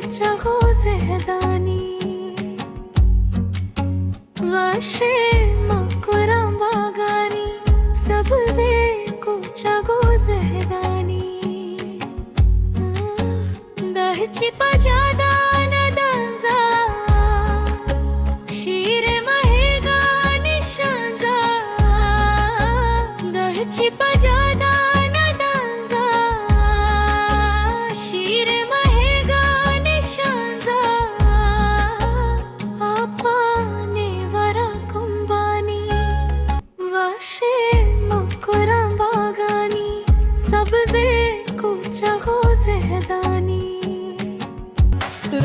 कुचहो जहदानी वशे मकुरम बागानी सबजे कुचहो जहदानी दहची पजादा नदंजा शीर महेगा निशांजा दहची पजादा नदंजा शीर महेगा निशांजा आपाने वरा कुंबानी वशे मकुरम बागानी सबजे कुचहो जहदानी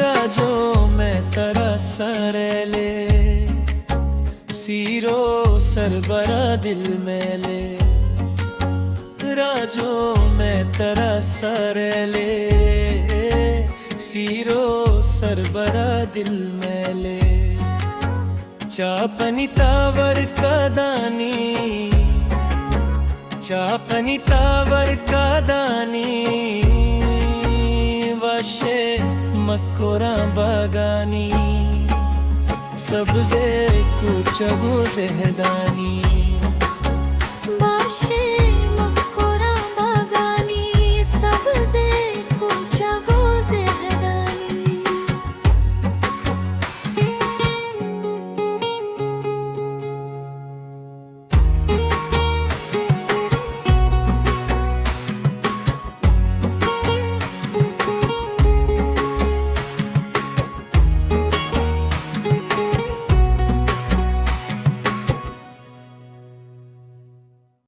राजो में तरह सरेले सीरो सरबरा दिल में ले राजो में तरह सरेले सीरो सरबरा दिल में ले चापनी तावर कदानी चापनी तावर कदानी वशे मकोरा बागानी सबजे कुचहो जहदानी वशे